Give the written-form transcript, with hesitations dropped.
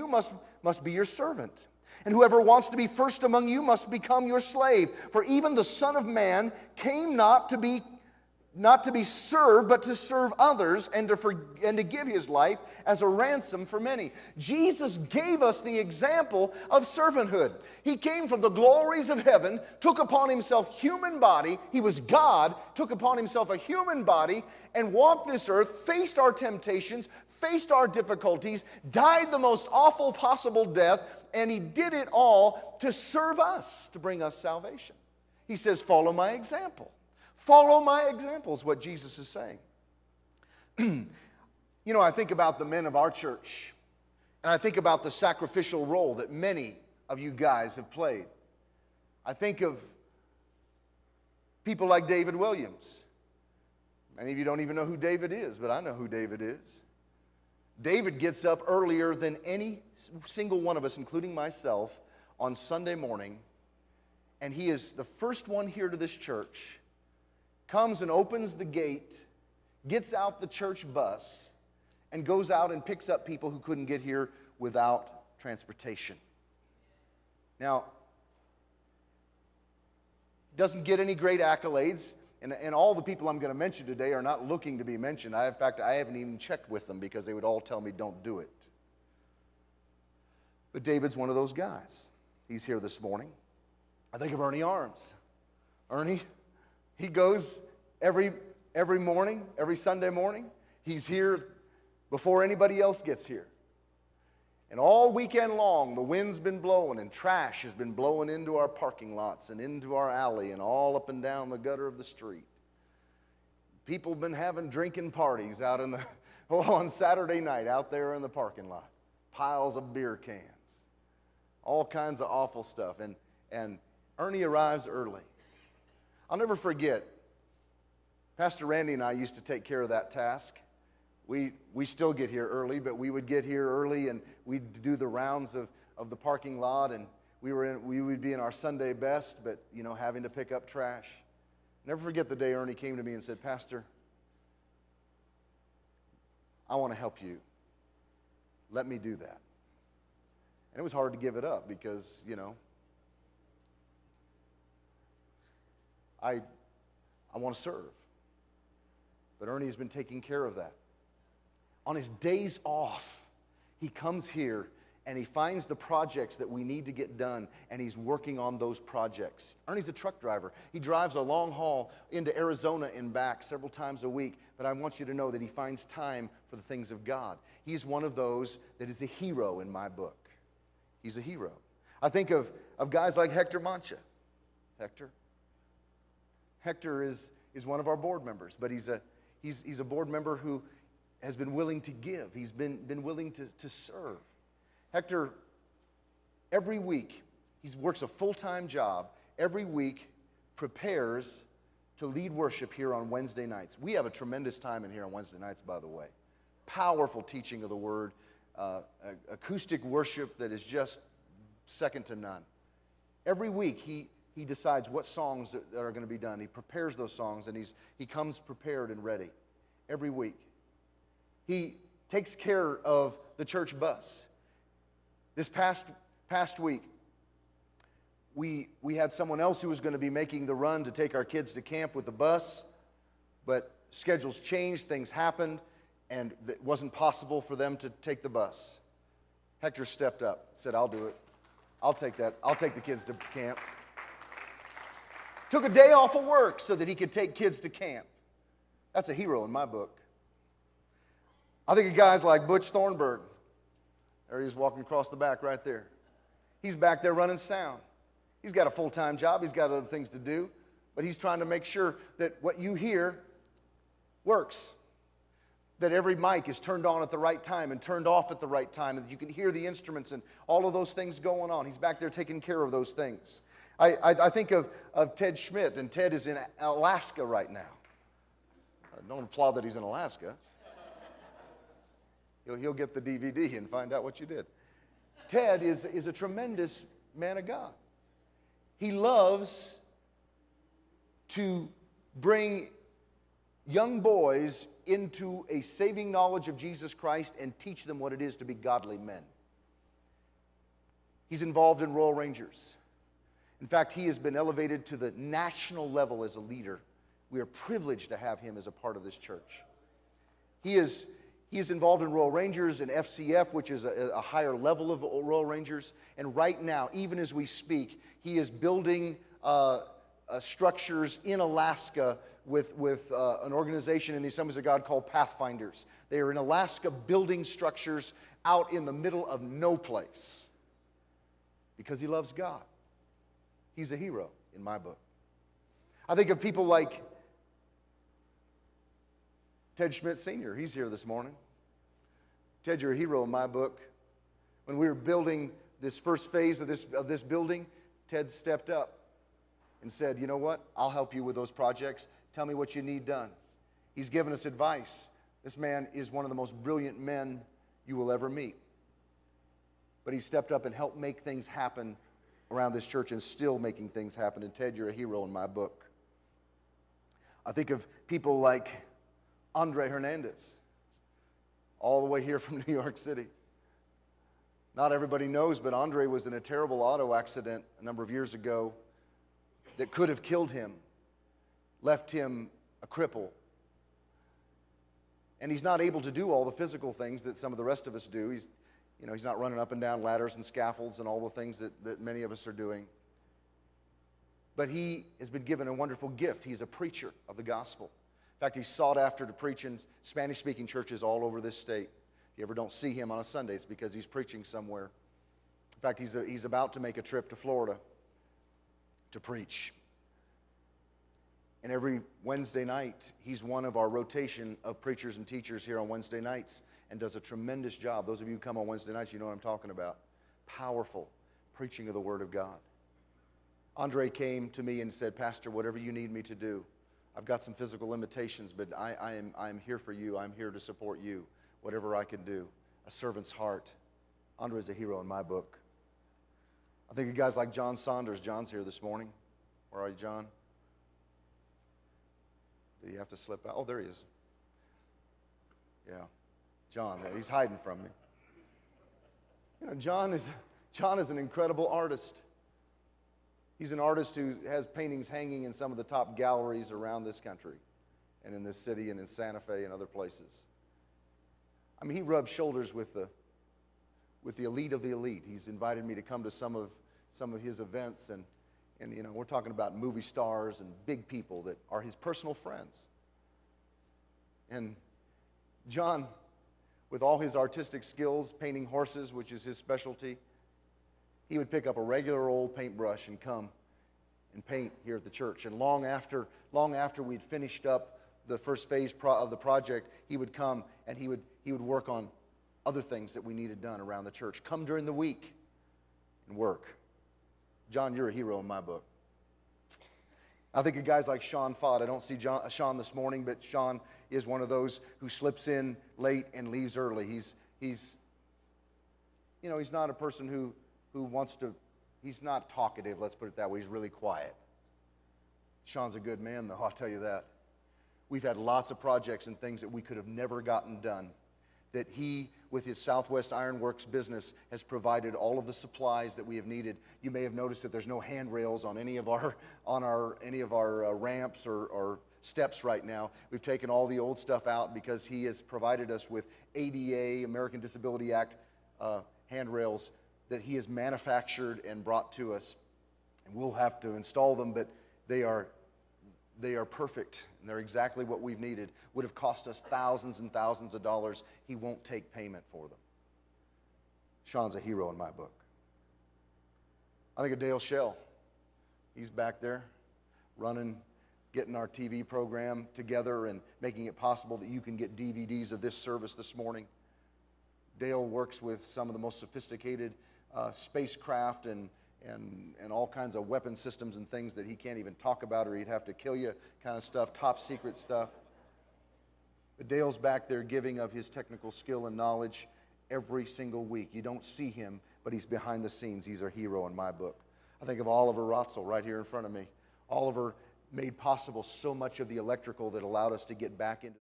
must be your servant. And whoever wants to be first among you must become your slave. For even the Son of Man came not to be served, but to serve others and to give his life as a ransom for many. Jesus gave us the example of servanthood. He came from the glories of heaven, took upon himself human body. He was God, took upon himself a human body, and walked this earth, faced our temptations, faced our difficulties, died the most awful possible death, and he did it all to serve us, to bring us salvation. He says, follow my example. Follow my example is what Jesus is saying. You know, I think about the men of our church, and I think about the sacrificial role that many of you guys have played. I think of people like David Williams. Many of you don't even know who David is, but I know who David is. David gets up earlier than any single one of us, including myself, on Sunday morning, and he is the first one here to this church, comes and opens the gate, gets out the church bus, and goes out and picks up people who couldn't get here without transportation. Now, doesn't get any great accolades. And all the people I'm going to mention today are not looking to be mentioned. In fact, I haven't even checked with them because they would all tell me don't do it. But David's one of those guys. He's here this morning. I think of Ernie Arms. Ernie, he goes every morning, every Sunday morning. He's here before anybody else gets here. And all weekend long, the wind's been blowing and trash has been blowing into our parking lots and into our alley and all up and down the gutter of the street. People have been having drinking parties out on Saturday night out there in the parking lot. Piles of beer cans. All kinds of awful stuff. And Ernie arrives early. I'll never forget, Pastor Randy and I used to take care of that task. We still get here early, but we would get here early and we'd do the rounds of the parking lot, and we would be in our Sunday best, but having to pick up trash. Never forget the day Ernie came to me and said, Pastor, I want to help you. Let me do that. And it was hard to give it up because, I want to serve. But Ernie has been taking care of that. On his days off, he comes here and he finds the projects that we need to get done, and he's working on those projects. Ernie's a truck driver. He drives a long haul into Arizona and back several times a week, but I want you to know that he finds time for the things of God. He's one of those that is a hero in my book. He's a hero. I think of guys like Hector Mancha. Hector is one of our board members, but he's a board member who has been willing to give. He's been willing to serve. Hector, every week, he works a full-time job. Every week, prepares to lead worship here on Wednesday nights. We have a tremendous time in here on Wednesday nights, by the way. Powerful teaching of the Word, acoustic worship that is just second to none. Every week, he decides what songs that are going to be done. He prepares those songs, and he comes prepared and ready every week. He takes care of the church bus. This past week, we had someone else who was going to be making the run to take our kids to camp with the bus, but schedules changed, things happened, and it wasn't possible for them to take the bus. Hector stepped up, said, I'll do it. I'll take that. I'll take the kids to camp. Took a day off of work so that he could take kids to camp. That's a hero in my book. I think of guys like Butch Thornburg. There he is walking across the back right there. He's back there running sound. He's got a full-time job. He's got other things to do. But he's trying to make sure that what you hear works. That every mic is turned on at the right time and turned off at the right time. And that you can hear the instruments and all of those things going on. He's back there taking care of those things. I think of Ted Schmidt, and Ted is in Alaska right now. Don't applaud that he's in Alaska. He'll get the DVD and find out what you did. Ted is a tremendous man of God. He loves to bring young boys into a saving knowledge of Jesus Christ and teach them what it is to be godly men. He's involved in Royal Rangers. In fact, he has been elevated to the national level as a leader. We are privileged to have him as a part of this church. He is involved in Royal Rangers and FCF, which is a higher level of Royal Rangers. And right now, even as we speak, he is building structures in Alaska with an organization in the Assemblies of God called Pathfinders. They are in Alaska building structures out in the middle of no place because he loves God. He's a hero in my book. I think of people like Ted Schmidt Sr. He's here this morning. Ted, you're a hero in my book. When we were building this first phase of this building, Ted stepped up and said, you know what? I'll help you with those projects. Tell me what you need done. He's given us advice. This man is one of the most brilliant men you will ever meet. But he stepped up and helped make things happen around this church and still making things happen. And Ted, you're a hero in my book. I think of people like Andre Hernandez, all the way here from New York City. Not everybody knows, but Andre was in a terrible auto accident a number of years ago that could have killed him, left him a cripple. And he's not able to do all the physical things that some of the rest of us do. He's not running up and down ladders and scaffolds and all the things that many of us are doing. But he has been given a wonderful gift. He's a preacher of the gospel. In fact, he's sought after to preach in Spanish-speaking churches all over this state. If you ever don't see him on a Sunday, it's because he's preaching somewhere. In fact, he's about to make a trip to Florida to preach. And every Wednesday night, he's one of our rotation of preachers and teachers here on Wednesday nights and does a tremendous job. Those of you who come on Wednesday nights, you know what I'm talking about. Powerful preaching of the Word of God. Andre came to me and said, Pastor, whatever you need me to do, I've got some physical limitations, but I am here for you. I'm here to support you, whatever I can do. A servant's heart. Andre's a hero in my book. I think of guys like John Saunders. John's here this morning. Where are you, John? Did he have to slip out? Oh, there he is. Yeah. John, he's hiding from me. You know, John is an incredible artist. He's an artist who has paintings hanging in some of the top galleries around this country and in this city and in Santa Fe and other places. I mean, he rubs shoulders with the elite of the elite. He's invited me to come to some of his events, and you know, we're talking about movie stars and big people that are his personal friends. And John, with all his artistic skills, painting horses, which is his specialty, he would pick up a regular old paintbrush and come and paint here at the church. And long after we'd finished up the first phase of the project, he would come and he would work on other things that we needed done around the church. Come during the week and work. John, you're a hero in my book. I think of guys like Sean Fott. I don't see Sean this morning, but Sean is one of those who slips in late and leaves early. He's not a person who wants to, he's not talkative, let's put it that way. He's really quiet. Sean's a good man, though, I'll tell you that. We've had lots of projects and things that we could have never gotten done, that he, with his Southwest Ironworks business, has provided all of the supplies that we have needed. You may have noticed that there's no handrails on any of our ramps or steps right now. We've taken all the old stuff out because he has provided us with ADA, American Disability Act handrails that he has manufactured and brought to us. And we'll have to install them, but they are perfect, and they're exactly what we've needed. Would have cost us thousands and thousands of dollars. He won't take payment for them. Sean's a hero in my book. I think of Dale Shell. He's back there running, getting our TV program together and making it possible that you can get DVDs of this service this morning. Dale works with some of the most sophisticated spacecraft and all kinds of weapon systems and things that he can't even talk about, or he'd have to kill you kind of stuff, top secret stuff. But Dale's back there giving of his technical skill and knowledge every single week. You don't see him, but he's behind the scenes. He's a hero in my book. I think of Oliver Rotzel right here in front of me. Oliver made possible so much of the electrical that allowed us to get back into